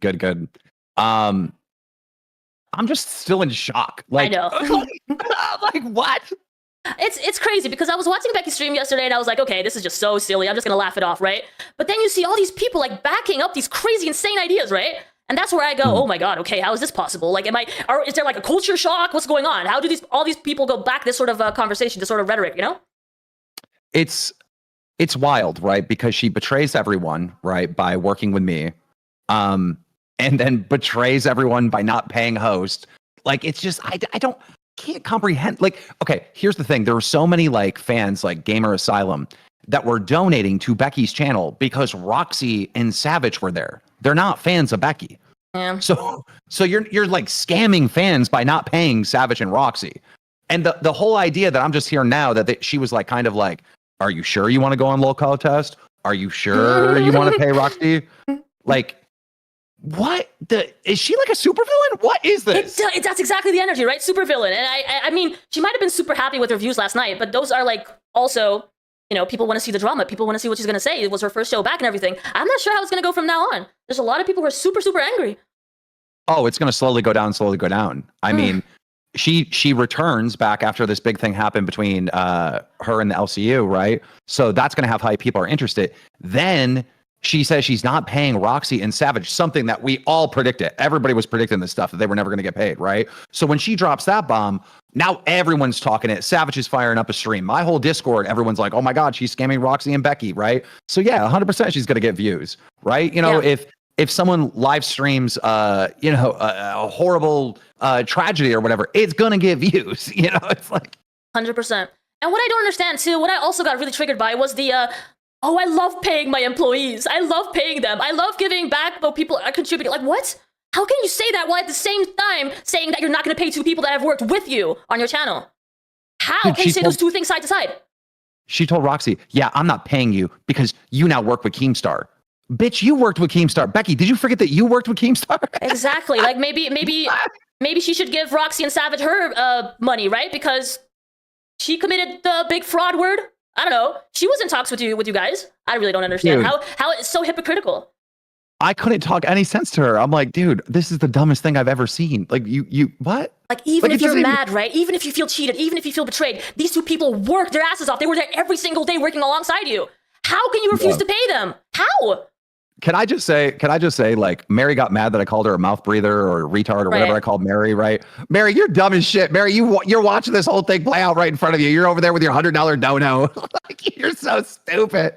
Good, good. Um, I'm just still in shock. I Like, know. like what? It's crazy because I was watching Becky's stream yesterday and I was like, okay, this is just so silly. I'm just gonna laugh it off, right? But then you see all these people like backing up these crazy, insane ideas, right? And that's where I go, oh my god, okay, how is this possible? Like, is there like a culture shock? What's going on? How do all these people go back this sort of conversation, this sort of rhetoric, you know? It's wild, right? Because she betrays everyone, right, by working with me, and then betrays everyone by not paying host. Like, it's just I can't comprehend. Like, okay, here's the thing: there were so many like fans, like Gamer Asylum, that were donating to Becky's channel because Roxy and Savage were there. They're not fans of Becky. Yeah. So you're like scamming fans by not paying Savage and Roxy. And the whole idea that I'm just hearing now that she was like kind of like, are you sure you want to go on local test? Are you sure you want to pay Roxy? Like, what is she like a supervillain? What is this? That's exactly the energy, right? Supervillain. And I mean, she might have been super happy with her views last night, but those are like also, you know, people want to see the drama. People want to see what she's going to say. It was her first show back and everything. I'm not sure how it's going to go from now on. There's a lot of people who are super, super angry. Oh, it's going to slowly go down, slowly go down. I mean, she returns back after this big thing happened between her and the LCU, right? So that's going to have how people are interested. Then she says she's not paying Roxy and Savage, something that we all predicted. Everybody was predicting this stuff, that they were never going to get paid, right? So when she drops that bomb, now everyone's talking it. Savage is firing up a stream. My whole Discord, everyone's like, oh my God, she's scamming Roxy and Becky, right? So yeah, 100% she's going to get views, right? You know, if someone live streams, you know, a horrible tragedy or whatever, it's going to get views. You know, it's like 100%. And what I don't understand too, what I also got really triggered by was the, oh, I love paying my employees. I love paying them. I love giving back though people are contributing. Like, what? How can you say that while at the same time saying that you're not going to pay two people that have worked with you on your channel? How can you say those two things side to side? She told Roxy, yeah, I'm not paying you because you now work with Keemstar. Bitch, you worked with Keemstar. Becky, did you forget that you worked with Keemstar? Exactly. Like maybe she should give Roxy and Savage her money, right? Because she committed the big fraud word. I don't know. She was in talks with you guys. I really don't understand how it's so hypocritical. I couldn't talk any sense to her. I'm like, dude, this is the dumbest thing I've ever seen. Like, you what? Like, even if you're mad, right? Even if you feel cheated, even if you feel betrayed, these two people worked their asses off. They were there every single day working alongside you. How can you refuse to pay them? How? Can I just say, like, Mary got mad that I called her a mouth breather or a retard or whatever I called Mary, right? Mary, you're dumb as shit. Mary, you're watching this whole thing play out right in front of you. You're over there with your $100 dono. Like, you're so stupid.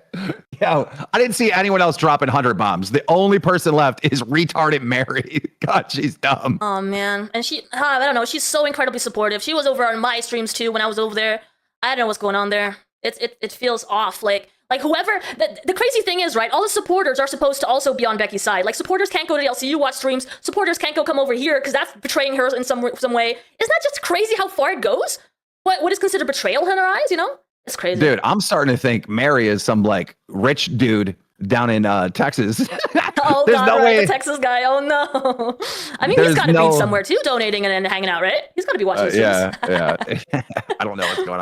Yo, I didn't see anyone else dropping 100 bombs. The only person left is retarded Mary. God, she's dumb. Oh, man. And I don't know. She's so incredibly supportive. She was over on my streams, too, when I was over there. I don't know what's going on there. It feels off. Like whoever, the crazy thing is, right, all the supporters are supposed to also be on Becky's side. Like, supporters can't go to the LCU watch streams. Supporters can't go come over here because that's betraying her in some way. Isn't that just crazy how far it goes? What is considered betrayal in her eyes, you know? It's crazy. Dude, I'm starting to think Mary is some, like, rich dude down in Texas. Oh, There's God, no way. the Texas guy. Oh, no. I mean, he's got to be somewhere, too, donating and hanging out, right? He's got to be watching streams. Yeah. I don't know what's going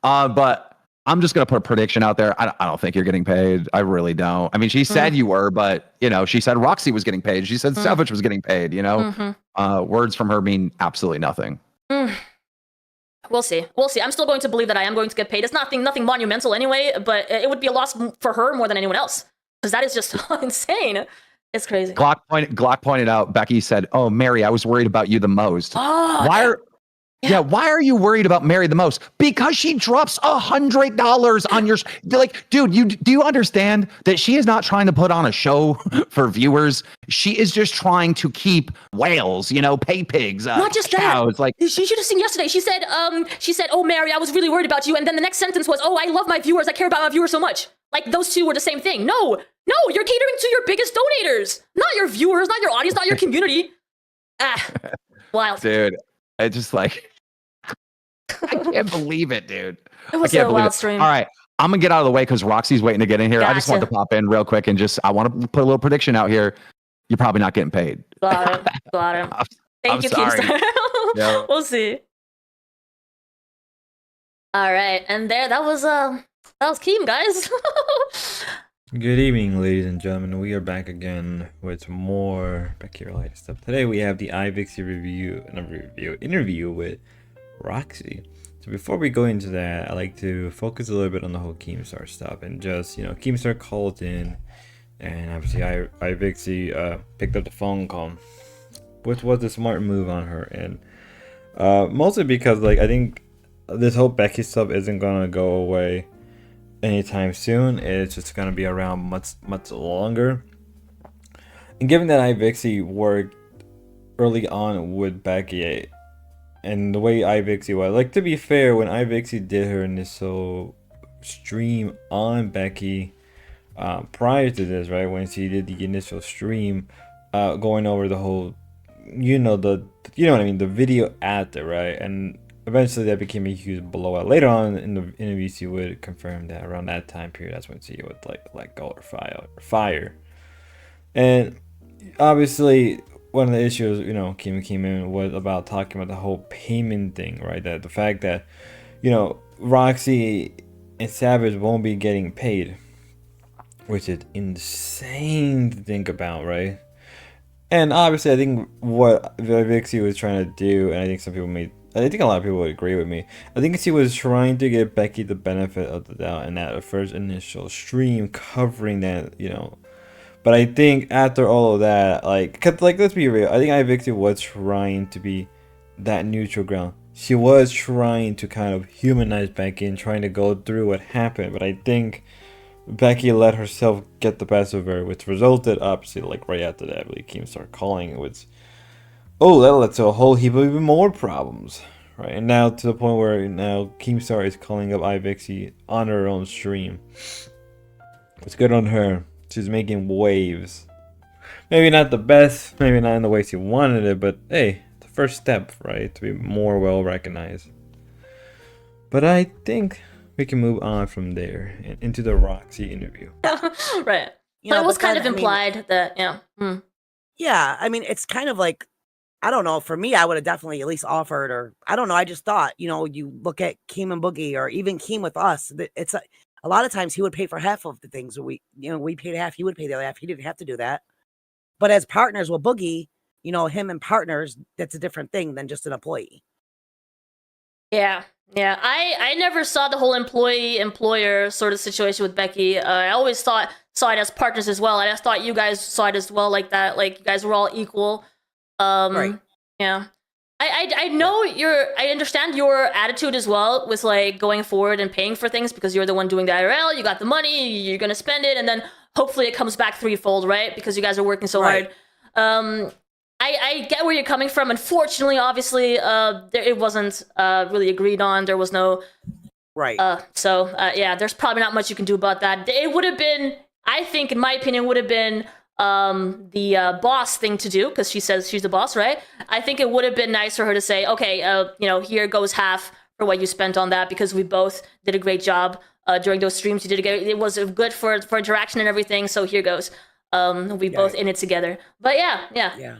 on. But I'm just going to put a prediction out there. I don't think you're getting paid. I really don't. I mean, she said you were, but, you know, she said Roxy was getting paid. She said Savage was getting paid, you know? Words from her mean absolutely nothing. We'll see. I'm still going to believe that I am going to get paid. It's nothing monumental anyway, but it would be a loss for her more than anyone else. Because that is just insane. It's crazy. Glock pointed out, Becky said, oh, Mary, I was worried about you the most. Oh, why are you worried about Mary the most? Because she drops $100 on your, like, dude, do you understand that she is not trying to put on a show for viewers? She is just trying to keep whales, you know, pay pigs, not just cows. That. Like, she should have seen yesterday. She said, oh, Mary, I was really worried about you. And then the next sentence was, oh, I love my viewers. I care about my viewers so much. Like, those two were the same thing. No, you're catering to your biggest donators, not your viewers, not your audience, not your community. Wild. Dude, I just like, I can't believe it, dude. It was a wild stream. All right, I'm gonna get out of the way because Roxy's waiting to get in here. Gotcha. I just want to pop in real quick and I want to put a little prediction out here. You're probably not getting paid. Got him. Thank you, Keemstar. Yep. We'll see. All right, and that was Keem, guys. Good evening, ladies and gentlemen. We are back again with more Becky related stuff. Today we have the iVixey interview with Roxy. So before we go into that, I like to focus a little bit on the whole Keemstar stuff and just Keemstar called in, and obviously iVixey picked up the phone call, which was a smart move on her end. Mostly because I think this whole Becky stuff isn't gonna go away anytime soon. It's just gonna be around much longer. And given that iVixey worked early on with Becky and the way iVixey was, to be fair, when iVixey did her initial stream on Becky prior to this, right, when she did the initial stream going over the whole what I mean, the video after, right, and eventually that became a huge blowout. Later on in the interview, she would confirm that around that time period, that's when she would let go or fire. And obviously, one of the issues, Kim came in was about talking about the whole payment thing, right? That the fact that, Roxy and Savage won't be getting paid, which is insane to think about, right? And obviously, I think what iVixey was trying to do, and I think a lot of people would agree with me. I think she was trying to give Becky the benefit of the doubt in that first initial stream covering that, But I think after all of that, let's be real. I think iVixey was trying to be that neutral ground. She was trying to kind of humanize Becky and trying to go through what happened. But I think Becky let herself get the best of her, which resulted, obviously, right after that, I believe Keem started calling it, which, oh, that led to a whole heap of even more problems, right? And now to the point where now Keemstar is calling up iVixey on her own stream. It's good on her. She's making waves. Maybe not the best, maybe not in the way she wanted it, but hey, the first step, right, to be more well recognized. But I think we can move on from there and into the Roxy interview. Right. But it was kind of implied that, yeah. Yeah, I mean, it's kind of like, I don't know, for me, I would have definitely at least offered, or I don't know, I just thought, you look at Keem and Boogie, or even Keem with us, it's a lot of times he would pay for half of the things we paid half, he would pay the other half. He didn't have to do that. But as partners with Boogie, him and partners, that's a different thing than just an employee. Yeah. I never saw the whole employee-employer sort of situation with Becky. I always saw it as partners as well. I just thought you guys saw it as well like that. Like, you guys were all equal. Right. Yeah. I know I understand your attitude as well with going forward and paying for things because you're the one doing the IRL, you got the money, you're gonna spend it, and then hopefully it comes back threefold, right? Because you guys are working so hard. I get where you're coming from. Unfortunately, obviously, it wasn't really agreed on. There was no right. Yeah, there's probably not much you can do about that. It would have been, I think, in my opinion, would have been the boss thing to do, because she says she's the boss, right? I think it would have been nice for her to say, okay, here goes half for what you spent on that, because we both did a great job during those streams. You did it was good for interaction and everything, so here goes. We both in it together. But yeah.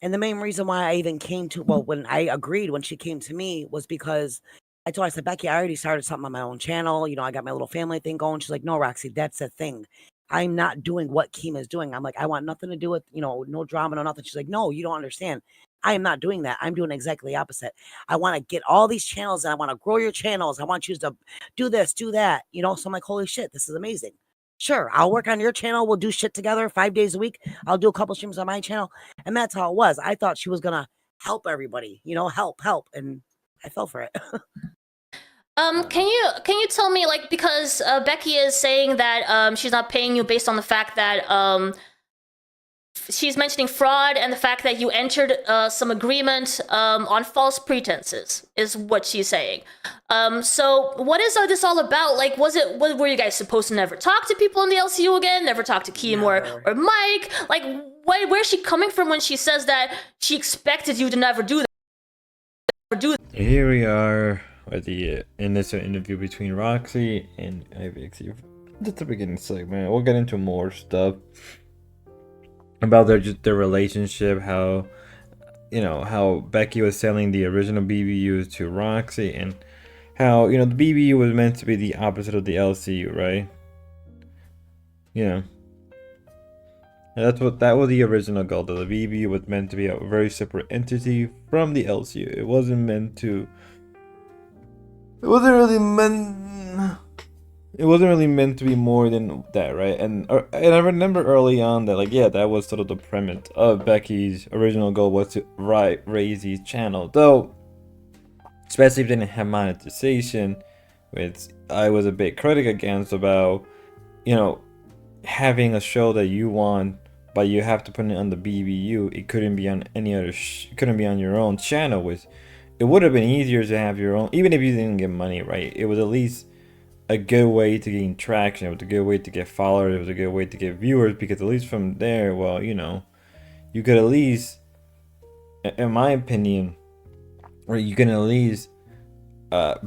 And the main reason why I even came to, when I agreed when she came to me, was because I told her, I said, Becky, I already started something on my own channel. I got my little family thing going. She's like, no, Roxy, that's the thing. I'm not doing what Keem is doing. I'm like, I want nothing to do with, no drama, no nothing. She's like, no, you don't understand. I am not doing that. I'm doing exactly the opposite. I want to get all these channels and I want to grow your channels. I want you to do this, do that. So I'm like, holy shit, this is amazing. Sure, I'll work on your channel. We'll do shit together 5 days a week. I'll do a couple streams on my channel. And that's how it was. I thought she was going to help everybody, help. And I fell for it. Can you tell me, because Becky is saying that she's not paying you based on the fact that she's mentioning fraud and the fact that you entered some agreement on false pretenses is what she's saying. So what is this all about? Were you guys supposed to never talk to people in the LCU again? Never talk to Keem or Mike? Where's she coming from when she says that she expected you to never do that? Here we are at the initial interview between Roxy and iVixey. Just the beginning segment. We'll get into more stuff about their relationship, how Becky was selling the original BBUs to Roxy, and how the BBU was meant to be the opposite of the LCU, right? you know. And that was the original goal. That the BBU was meant to be a very separate entity from the LCU. It wasn't meant to. It wasn't really meant. It wasn't really meant to be more than that, right? And I remember early on that, like, yeah, that was sort of the premise of Becky's original goal, was to raise his channel. Though, especially if they didn't have monetization, which I was a big critic against about, you know, having a show that you want, but you have to put it on the BBU. It couldn't be on any other. It couldn't be on your own channel. Which it would have been easier to have your own, even if you didn't get money, right? It was at least a good way to gain traction. It was a good way to get followers. It was a good way to get viewers, because at least from there, well, you know, you could at least, in my opinion, or you can at least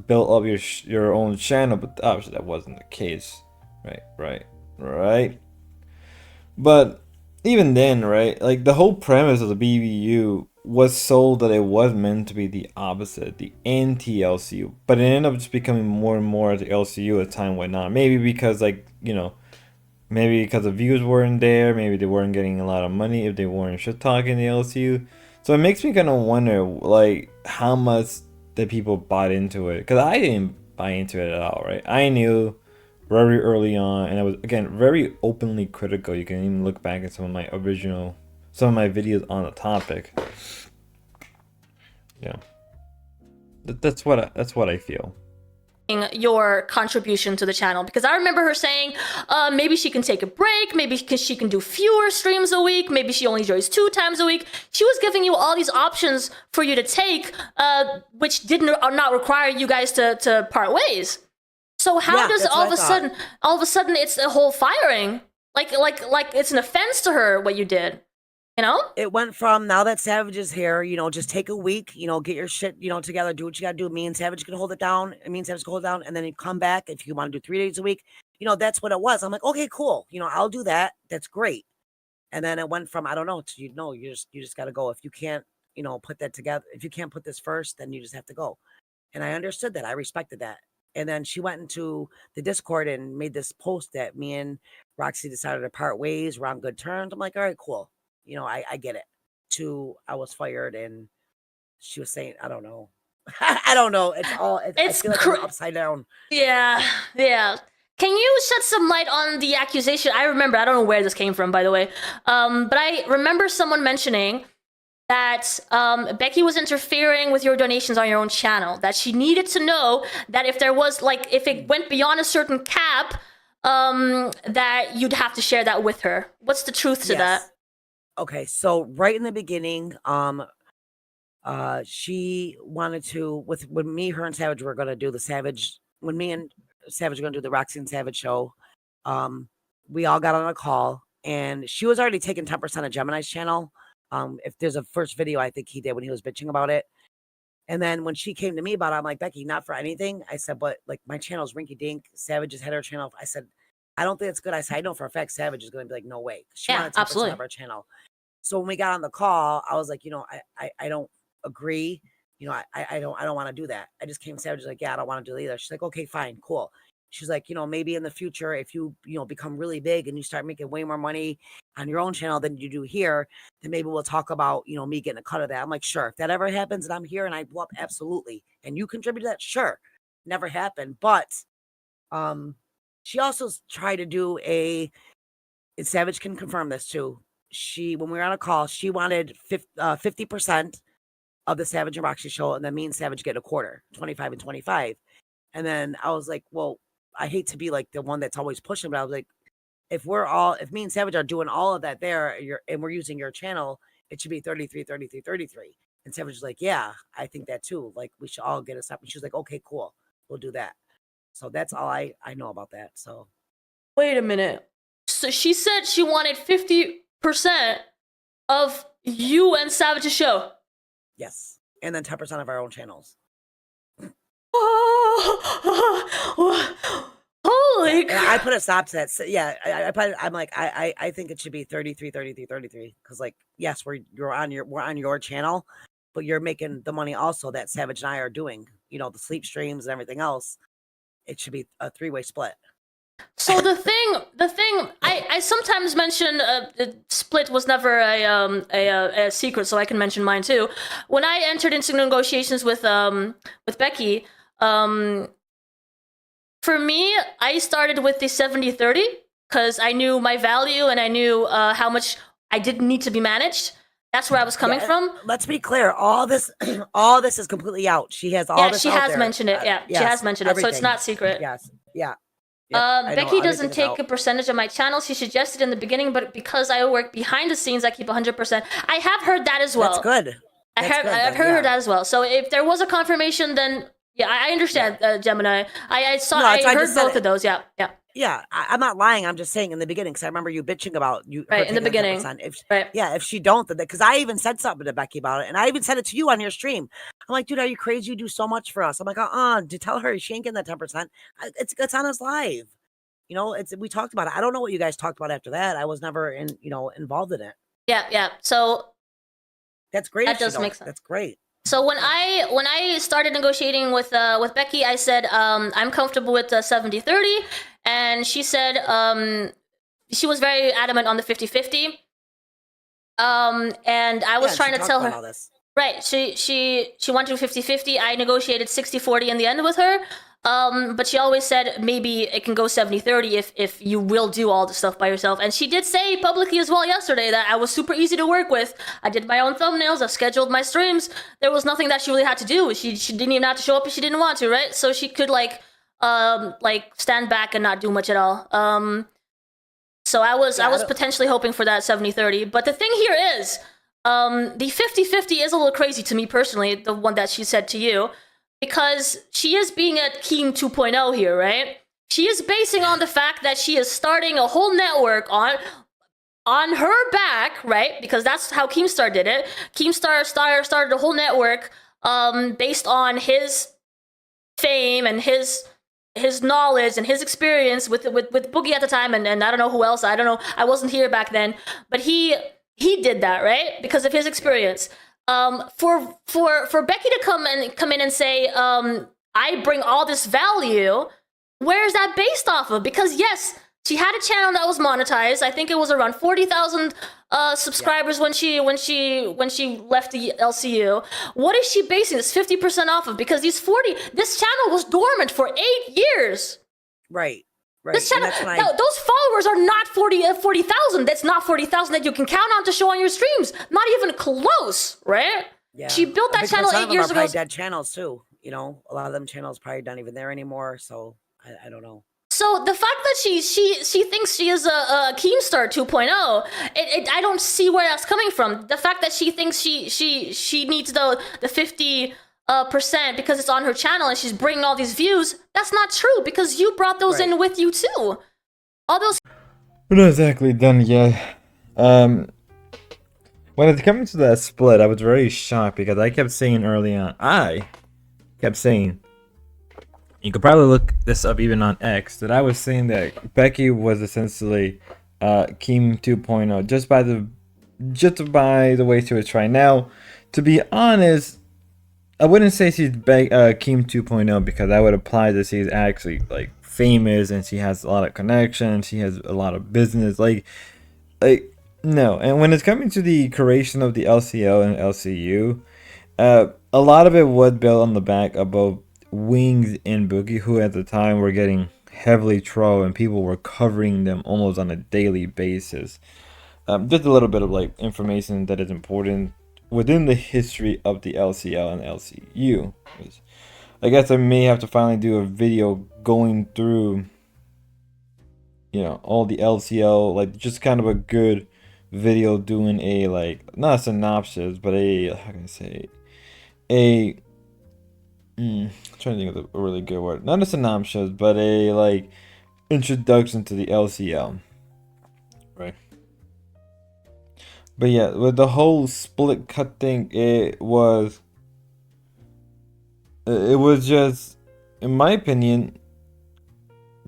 build up your own channel. But obviously that wasn't the case, right. But even then, right, like the whole premise of the BBU was sold that it was meant to be the opposite, the anti-LCU, but it ended up just becoming more and more the LCU as time went on. Maybe because, like, you know, maybe because the views weren't there, maybe they weren't getting a lot of money if they weren't shit talking the LCU. So it makes me kind of wonder, like, how much the people bought into it, because I didn't buy into it at all, right? I knew very early on, and I was, again, very openly critical. You can even look back at some of my videos on the topic. Yeah, that's what I feel. Your contribution to the channel, because I remember her saying maybe she can take a break, maybe she can do fewer streams a week, maybe she only joins 2 times a week. She was giving you all these options for you to take, which not require you guys to part ways. So how does all of a sudden it's a whole firing? Like it's an offense to her what you did. You know? It went from, now that Savage is here, you know, just take a week, you know, get your shit, you know, together, do what you gotta do. Me and Savage can hold it down. Me and Savage can hold it down, and then you come back if you want to do 3 days a week. You know, that's what it was. I'm like, okay, cool. You know, I'll do that. That's great. And then it went from, I don't know, to, you know, you just gotta go. If you can't, you know, put that together, if you can't put this first, then you just have to go. And I understood that. I respected that. And then she went into the Discord and made this post that me and Roxy decided to part ways. We're on good terms. I'm like, all right, cool. You know, I get it. I was fired, and she was saying, I don't know. I don't know. I feel like I'm upside down. Yeah. Can you shed some light on the accusation? I remember, I don't know where this came from, by the way. But I remember someone mentioning that Becky was interfering with your donations on your own channel, that she needed to know that if there was, like, if it went beyond a certain cap, that you'd have to share that with her. What's the truth to that? Okay, so right in the beginning, she wanted to, when me, her, and Savage were gonna do the Savage, when me and Savage were gonna do the Roxy and Savage show, we all got on a call, and she was already taking 10% of Gemini's channel. If there's a first video I think he did when he was bitching about it. And then when she came to me about it, I'm like, Becky, not for anything. I said, but like my channel's rinky dink. Savage has had her channel. I said, I don't think it's good. I said, I know for a fact Savage is going to be like, no way. She wanted 10% of our channel. So when we got on the call, I was like, you know, I don't agree. You know, I don't want to do that. I just came to Savage like, yeah, I don't want to do it either. She's like, okay, fine, cool. She's like, you know, maybe in the future, if you know, become really big and you start making way more money on your own channel than you do here, then maybe we'll talk about, you know, me getting a cut of that. I'm like, sure. If that ever happens and I'm here and I blow up, absolutely. And you contribute to that, sure. Never happened. But she also tried to do and Savage can confirm this too. When we were on a call, she wanted 50% of the Savage and Roxy show, and then me and Savage get a quarter, 25 and 25. And then I was like, well, I hate to be like the one that's always pushing, but I was like, if me and Savage are doing all of that there, and we're using your channel, it should be 33, 33, 33. And Savage was like, yeah, I think that too. Like, we should all get us up. And she was like, okay, cool. We'll do that. So that's all I know about that. So wait a minute. So she said she wanted 50% of you and Savage's show. Yes. And then 10% of our own channels. Holy crap. I put a stop to that. So, yeah, I'm like, I think it should be 33, 33, 33. Because, like, yes, we're on your channel, but you're making the money also that Savage and I are doing. You know, the sleep streams and everything else. It should be a 3-way split. So the thing, I sometimes mention split was never a secret, so I can mention mine too. When I entered into negotiations with Becky, um, for me, I started with the 70-30 because I knew my value and I knew how much I didn't need to be managed. That's where I was coming from. Let's be clear. All this, all this is completely out. She has all this. She out has there. mentioned it. Yeah, she has mentioned it, so it's not secret. Yes. Yeah. Yep, Becky doesn't take a percentage of my channel. She suggested in the beginning, but because I work behind the scenes, I keep 100%. I have heard that as well. That's good. I've heard that as well. So if there was a confirmation, then yeah, I understand, Gemini. I heard both of those. Yeah. Yeah, I'm not lying. I'm just saying in the beginning because I remember you bitching about you. Right in the beginning. If she don't, because I even said something to Becky about it, and I even said it to you on your stream. I'm like, dude, are you crazy? You do so much for us. I'm like, to tell her she ain't getting that 10%. It's on us live. You know, we talked about it. I don't know what you guys talked about after that. I was never involved in it. Yeah. So that's great. That does make sense. That's great. So when I started negotiating with Becky, I said I'm comfortable with 70-30, and she said she was very adamant on the 50-50. And I was trying to tell her, right? She wanted to do 50-50. I negotiated 60-40 in the end with her. But she always said maybe it can go 70-30 if you will do all the stuff by yourself. And she did say publicly as well yesterday that I was super easy to work with. I did my own thumbnails. I scheduled my streams. There was nothing that she really had to do. She didn't even have to show up if she didn't want to, right? So she could like stand back and not do much at all. So I was potentially hoping for that 70-30. But the thing here is, the 50-50 is a little crazy to me personally, the one that she said to you. Because she is being a Keem 2.0 here, right? She is basing on the fact that she is starting a whole network on her back, right? Because that's how Keemstar did it. Keemstar started a whole network based on his fame and his knowledge and his experience with Boogie at the time, and I don't know who else. I don't know. I wasn't here back then, but he did that, right? Because of his experience. For Becky to come in and say, I bring all this value, where is that based off of? Because yes, she had a channel that was monetized. I think it was around 40,000 subscribers when she left the LCU. What is she basing this 50% off of? Because this channel was dormant for 8 years. Right. This channel, those followers are not 40,000. That's not 40,000 that you can count on to show on your streams. Not even close, right? Yeah. She built that channel 8 years ago. Probably dead channels too. You know, a lot of them channels probably not even there anymore. So I don't know. So the fact that she thinks she is a Keemstar 2.0, I don't see where that's coming from. The fact that she thinks she needs the 50% because it's on her channel and she's bringing all these views, that's not true because you brought those in with you too. All those. We're not exactly done yet. When it came to that split, I was very shocked because I kept saying early on, you could probably look this up even on X, that I was saying that Becky was essentially Keem 2.0 just by the way she was trying. Now, to be honest, I wouldn't say she's Keem 2.0 because that would imply that she's actually like famous and she has a lot of connections, she has a lot of business, like no. And when it's coming to the creation of the LCL and LCU, a lot of it was built on the back of both Wings and Boogie, who at the time were getting heavily trolled and people were covering them almost on a daily basis. Just a little bit of like information that is important within the history of the LCL and LCU. I guess I may have to finally do a video going through, all the LCL, like just kind of a good video doing a like not a synopsis, but I'm trying to think of a really good word. Not a synopsis, but a like introduction to the LCL. Right. But yeah, with the whole split cut thing, it was just, in my opinion,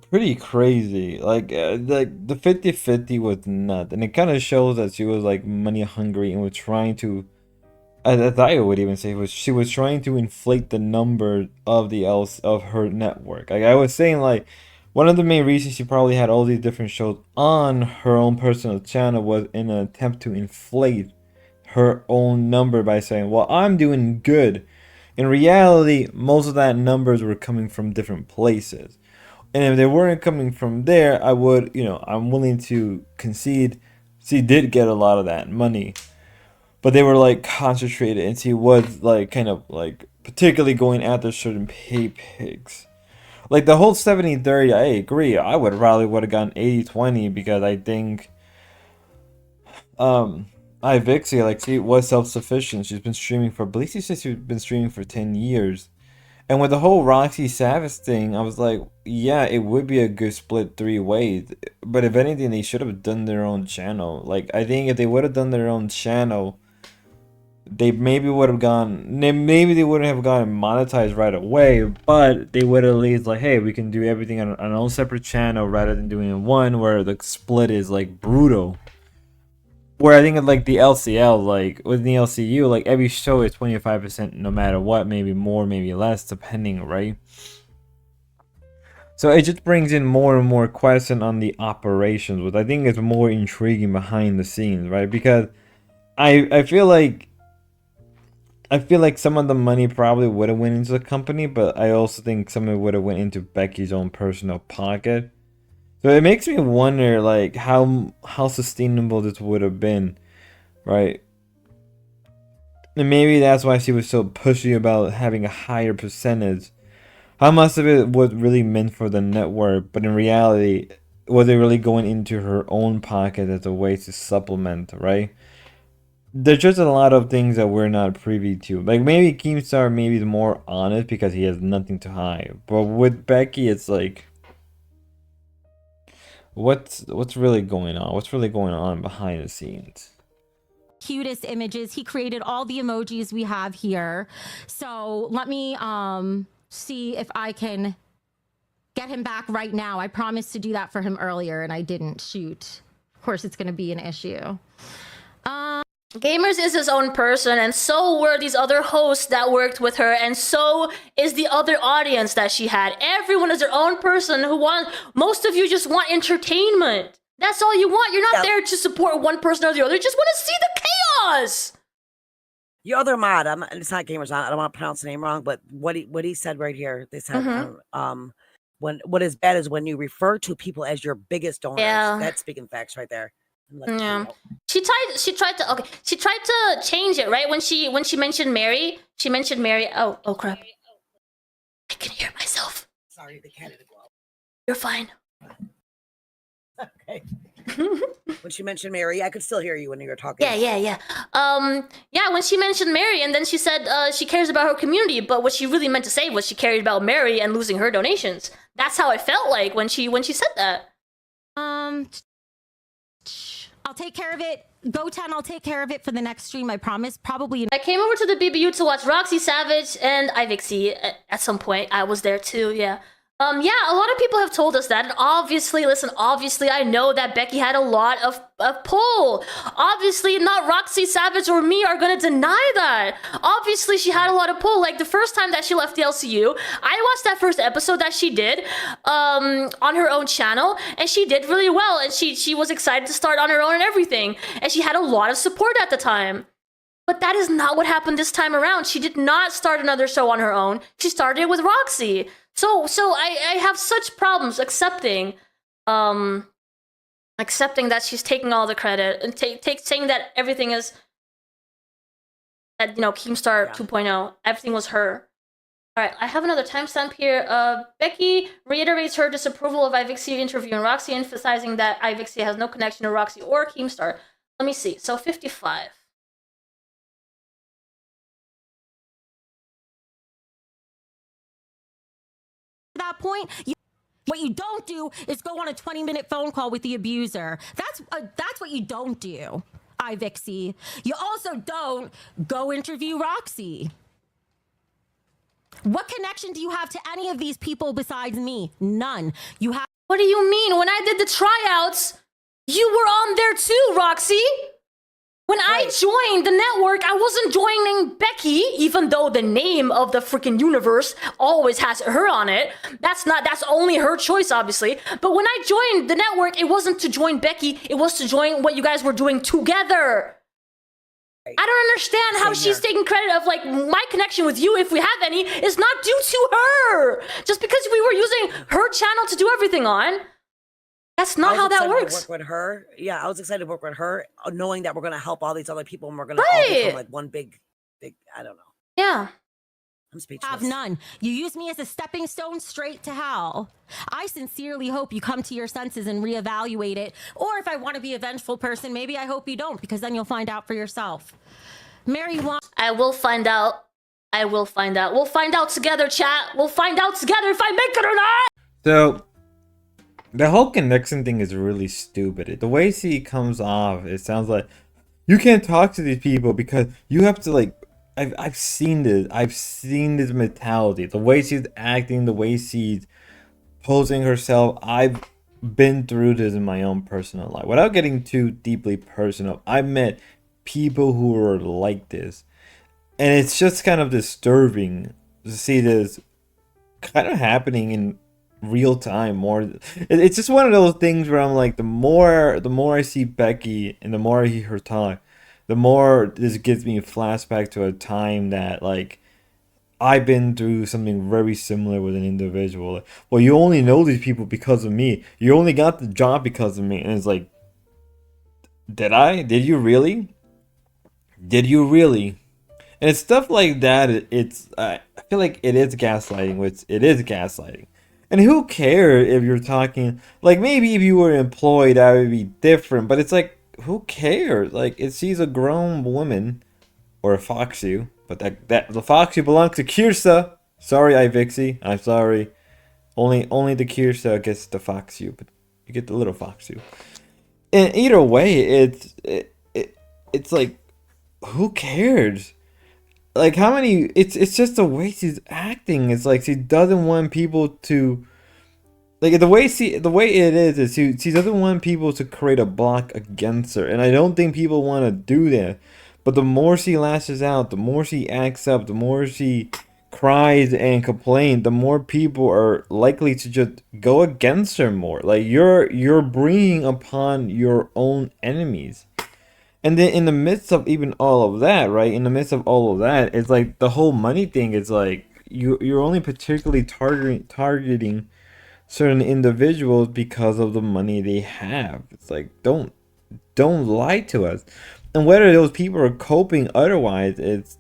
pretty crazy. Like the 50-50 was nuts, and it kind of shows that she was like money hungry and was trying to. As I would even say, she was trying to inflate the number of of her network. Like I was saying, like One of the main reasons she probably had all these different shows on her own personal channel was in an attempt to inflate her own number by saying, well, I'm doing good. In reality, most of that numbers were coming from different places. And if they weren't coming from there, I would, I'm willing to concede she did get a lot of that money. But they were like concentrated, and she was like kind of like particularly going after certain pay pigs. Like the whole 70-30, I agree. I would have gone 80-20 because I think iVixey, like, she was self-sufficient. She's been streaming for, I believe she said she's been streaming for 10 years. And with the whole Roxy Savage thing, I was like, yeah, it would be a good split 3 ways. But if anything, they should have done their own channel. Like, I think if they would have done their own channel, they maybe would have gone, maybe they wouldn't have gotten monetized right away, but they would at least like, hey, we can do everything on our own separate channel rather than doing it one where the split is like brutal. Where I think of like the LCL, like with the LCU, like every show is 25% no matter what, maybe more, maybe less, depending, right? So it just brings in more and more question on the operations, which I think is more intriguing behind the scenes, right? Because I feel like some of the money probably would have went into the company, but I also think some of it would have went into Becky's own personal pocket. So it makes me wonder, like, how sustainable this would have been, right? And maybe that's why she was so pushy about having a higher percentage. How much of it was really meant for the network, but in reality, was it really going into her own pocket as a way to supplement, right? There's just a lot of things that we're not privy to. Like, maybe Keemstar maybe is more honest because he has nothing to hide. But with Becky, it's like, what's really going on? What's really going on behind the scenes? Cutest images. He created all the emojis we have here. So let me see if I can get him back right now. I promised to do that for him earlier and I didn't. Shoot. Of course, it's going to be an issue. Gamers is his own person, and so were these other hosts that worked with her, and so is the other audience that she had. Everyone is their own person who most of you just want entertainment. That's all you want. You're not there to support one person or the other. You just want to see the chaos. Your other mod, it's not Gamers On. I don't want to pronounce the name wrong, but what he said right here, they said, what is bad is when you refer to people as your biggest donors. Yeah. That's speaking facts right there. Yeah. She tried to change it, right? When she mentioned Mary, oh crap. I can hear myself. Sorry, the cat had to go out. You're fine. Okay. When she mentioned Mary, I could still hear you when you were talking. Yeah. When she mentioned Mary, and then she said she cares about her community, but what she really meant to say was she cared about Mary and losing her donations. That's how it felt like when she said that. I'll take care of it. Go 10, I'll take care of it for the next stream, I promise. Probably. I came over to the BBU to watch Roxy Savage and iVixey at some point. I was there too, yeah. A lot of people have told us that, and obviously, I know that Becky had a lot of pull. Obviously, not Roxy Savage or me are gonna deny that. Obviously, she had a lot of pull. Like, the first time that she left the LCU, I watched that first episode that she did on her own channel, and she did really well, and she was excited to start on her own and everything, and she had a lot of support at the time. But that is not what happened this time around. She did not start another show on her own. She started it with Roxy. So I have such problems accepting that she's taking all the credit and saying that everything is that, Keemstar 2.0, everything was her. All right, I have another timestamp here. Becky reiterates her disapproval of iVixey interviewing Roxy, emphasizing that iVixey has no connection to Roxy or Keemstar. Let me see. So 55. That point, what you don't do is go on a 20-minute phone call with the abuser. That's what you don't do, iVixey. You also don't go interview Roxy. What connection do you have to any of these people besides me? None. You have. What do you mean? When I did the tryouts, you were on there too, Roxy. When I joined the network, I wasn't joining Becky, even though the name of the freaking universe always has her on it. That's only her choice, obviously. But when I joined the network, it wasn't to join Becky, it was to join what you guys were doing together. I don't understand how she's taking credit of like my connection with you, if we have any, is not due to her. Just because we were using her channel to do everything on. That's not how that works. To work with her. Yeah, I was excited to work with her, knowing that we're gonna help all these other people and we're gonna all become like one big. I don't know. Yeah. I'm speechless. Have none. You use me as a stepping stone straight to hell. I sincerely hope you come to your senses and reevaluate it. Or if I want to be a vengeful person, maybe I hope you don't, because then you'll find out for yourself. Marijuana. I will find out. I will find out. We'll find out together, chat. We'll find out together if I make it or not. So, the whole connection thing is really stupid. The way she comes off, it sounds like you can't talk to these people because you have to like. I've seen this. I've seen this mentality. The way she's acting, the way she's posing herself. I've been through this in my own personal life. Without getting too deeply personal, I met people who were like this, and it's just kind of disturbing to see this kind of happening in real time. It's just one of those things where I'm like, the more I see Becky and the more I hear her talk, the more this gives me a flashback to a time that like I've been through something very similar with an individual. Like, well, you only know these people because of me. You only got the job because of me. And it's like, did I? Did you really? Did you really? And it's stuff like that. I feel like it is gaslighting, which it is gaslighting. And who cares if you're talking, like maybe if you were employed, that would be different. But it's like, who cares? Like, she's a grown woman, or a foxy, but that the foxy belongs to Kirsa. Sorry, iVixey, I'm sorry. Only the Kirsa gets the foxy, but you get the little foxy. And either way, it's like, who cares? Like, how many? It's just the way she's acting. It's like she doesn't want people to. Like the way it is she doesn't want people to create a block against her, and I don't think people want to do that. But the more she lashes out, the more she acts up, the more she cries and complains, the more people are likely to just go against her more. Like you're bringing upon your own enemies. And then in the midst of even all of that, right? In the midst of all of that, it's like the whole money thing is like you're only particularly targeting certain individuals because of the money they have. It's like, don't lie to us. And whether those people are coping otherwise, it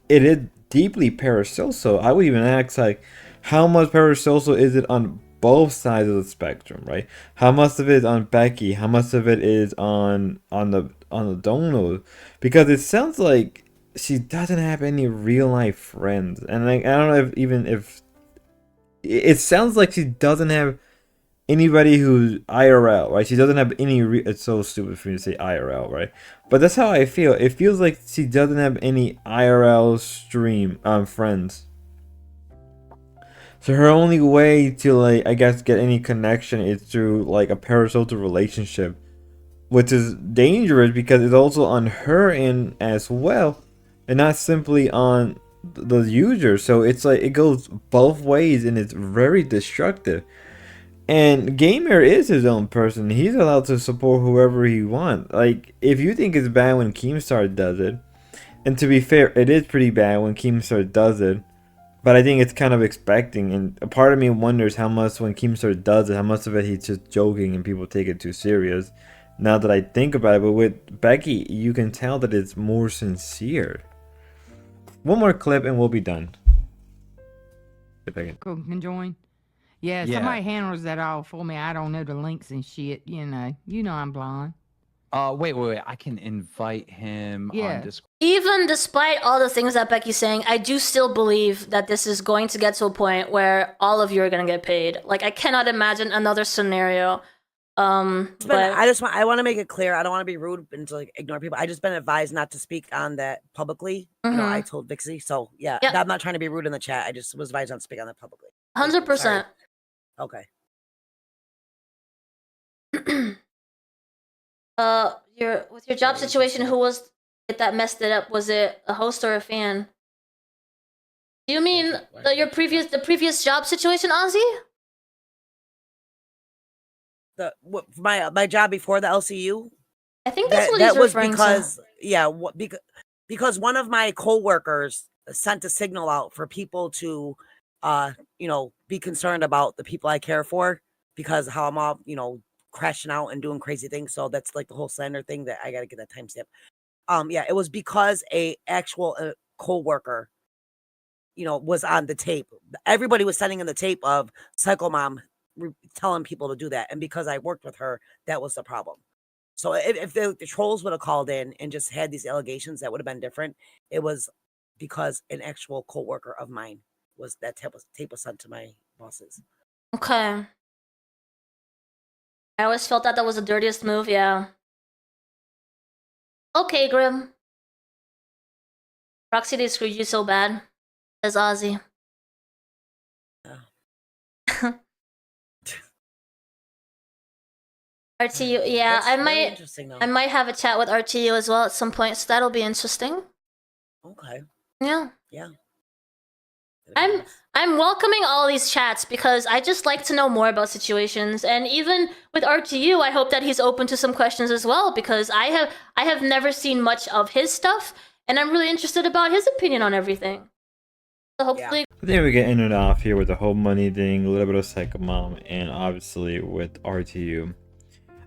is deeply parasocial. I would even ask, like, how much parasocial is it on both sides of the spectrum, right? How much of it is on Becky? How much of it is on the donos? Because it sounds like she doesn't have any real life friends, and like I don't know if it sounds like she doesn't have anybody who's IRL, right? She doesn't have any. It's so stupid for me to say IRL, right? But that's how I feel. It feels like she doesn't have any IRL stream friends. So her only way to, like, I guess, get any connection is through like a parasocial relationship, which is dangerous because it's also on her end as well, and not simply on the user. So it's like it goes both ways, and it's very destructive. And Gamer is his own person. He's allowed to support whoever he wants. Like, if you think it's bad when Keemstar does it, and to be fair, it is pretty bad when Keemstar does it, but I think it's kind of expecting, and a part of me wonders how much when Keemstar does it, how much of it he's just joking and people take it too serious. Now that I think about it, but with Becky, you can tell that it's more sincere. One more clip and we'll be done. If I can join. Yeah, somebody handles that all for me. I don't know the links and shit. You know I'm blind. Wait. I can invite him on Discord. Even despite all the things that Becky's saying, I do still believe that this is going to get to a point where all of you are going to get paid. Like, I cannot imagine another scenario. But I want to make it clear. I don't want to be rude and to like ignore people. I just been advised not to speak on that publicly. You know, I told Vixey. So yeah, I'm not trying to be rude in the chat. I just was advised not to speak on that publicly. 100%. Okay. With your job situation, who was it that messed it up? Was it a host or a fan? Do you mean the previous job situation, Ozzy? My job before the LCU. I think that's what he's referring to. Because one of my coworkers sent a signal out for people to, be concerned about the people I care for, because how I'm all, crashing out and doing crazy things. So that's like the whole slander thing that I got to get that timestamp. It was because a actual coworker, was on the tape. Everybody was sending in the tape of Psycho Mom telling people to do that, and because I worked with her, that was the problem. So if the trolls would have called in and just had these allegations, that would have been different. It was because an actual coworker of mine was that tape was sent to my bosses. Okay. I always felt that was the dirtiest move. Yeah. Okay, Grim. Roxy, they screwed you so bad. As Ozzy. Yeah. RTU, yeah, That's I might have a chat with RTU as well at some point, so that'll be interesting. Okay. Yeah. Yeah. I'm welcoming all these chats because I just like to know more about situations, and even with RTU, I hope that he's open to some questions as well, because I have never seen much of his stuff, and I'm really interested about his opinion on everything. So hopefully. Yeah. I think we get ended off here with the whole money thing, a little bit of Psycho Mom, and obviously with RTU.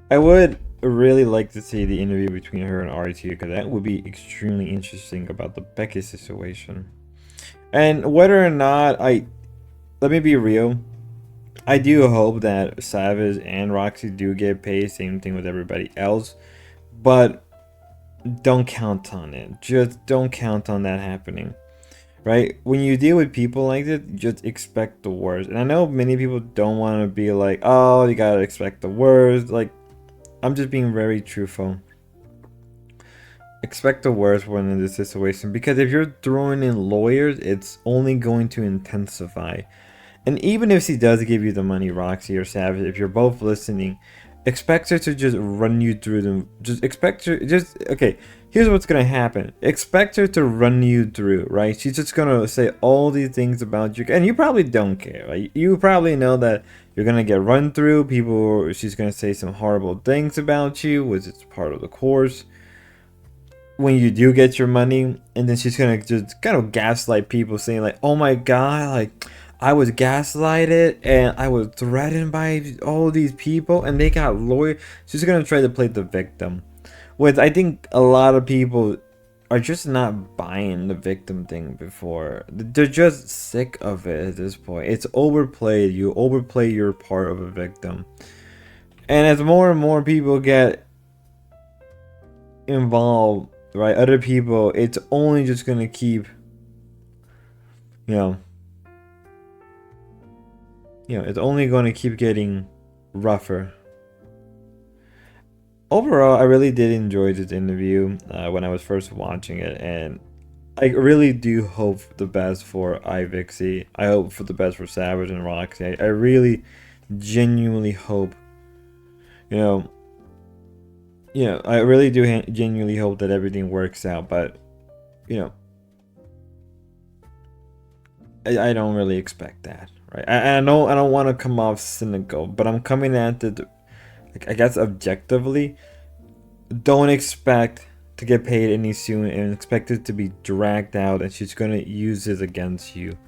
I would really like to see the interview between her and RTU, because that would be extremely interesting about the Becky situation. And whether or not let me be real, I do hope that Savage and Roxy do get paid, same thing with everybody else, but don't count on it. Just don't count on that happening, right? When you deal with people like this, just expect the worst. And I know many people don't want to be like, oh, you gotta expect the worst. Like, I'm just being very truthful. Expect the worst when in this situation, because if you're throwing in lawyers, it's only going to intensify. And even if she does give you the money, Roxy or Savage, if you're both listening, expect her to just run you through them. Okay, here's what's gonna happen. Expect her to run you through, right? She's just gonna say all these things about you, and you probably don't care, right? You probably know that you're gonna get run through. She's gonna say some horrible things about you, which is part of the course. When you do get your money, and then she's gonna just kind of gaslight people, saying like, oh my god, like, I was gaslighted and I was threatened by all these people and they got lawyers. She's gonna try to play the victim, which I think a lot of people are just not buying the victim thing before. They're just sick of it at this point. It's overplayed. You overplay your part of a victim, and as more and more people get involved, right, other people, it's only just gonna keep, it's only going to keep getting rougher. Overall, I really did enjoy this interview when I was first watching it, and I really do hope the best for iVixey. I hope for the best for Savage and Roxy. I really genuinely hope, I really do genuinely hope that everything works out, but, I don't really expect that. Right. I know I don't want to come off cynical, but I'm coming at it, I guess, objectively. Don't expect to get paid any soon, and expect it to be dragged out, and she's gonna use this against you.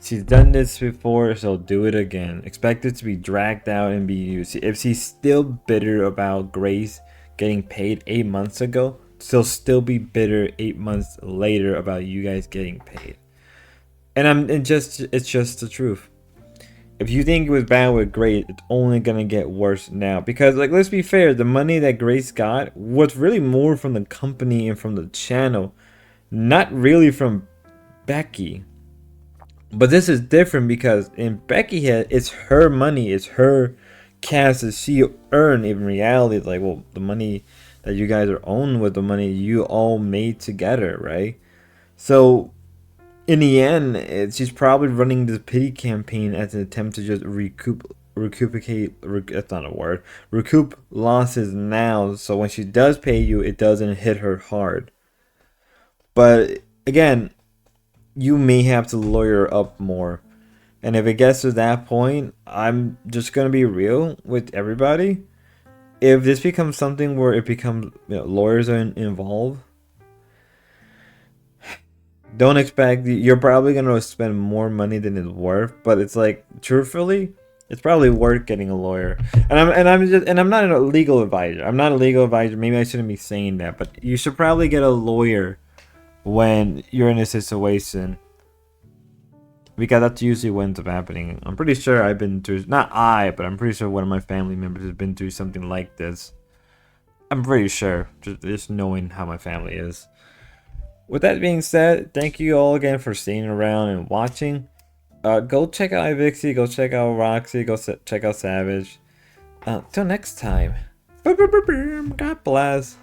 She's done this before, so do it again. Expect it to be dragged out and be used. If she's still bitter about Grace getting paid 8 months ago, she'll still be bitter 8 months later about you guys getting paid. And it's just the truth. If you think it was bad with Grace, it's only gonna get worse now. Because, like, let's be fair, the money that Grace got was really more from the company and from the channel, not really from Becky. But this is different because in Becky head, it's her money, it's her cash that she earned. In reality, it's like, well, the money that you guys are owned with, the money you all made together, right? So in the end, she's probably running this pity campaign as an attempt to just recoup that's not a word. Recoup losses now, so when she does pay you, it doesn't hit her hard. But again, you may have to lawyer up more. And if it gets to that point, I'm just gonna be real with everybody. If this becomes something where it becomes, lawyers are involved, don't expect, you're probably gonna spend more money than it's worth. But it's like, truthfully, it's probably worth getting a lawyer. And I'm not a legal advisor. I'm not a legal advisor. Maybe I shouldn't be saying that, but you should probably get a lawyer when you're in a situation, because that's usually what ends up happening. I'm pretty sure I've been through, but I'm pretty sure one of my family members has been through something like this. I'm pretty sure, just knowing how my family is. With that being said, thank you all again for staying around and watching. Go check out iVixey, go check out Roxy, go check out Savage. Till next time. God bless.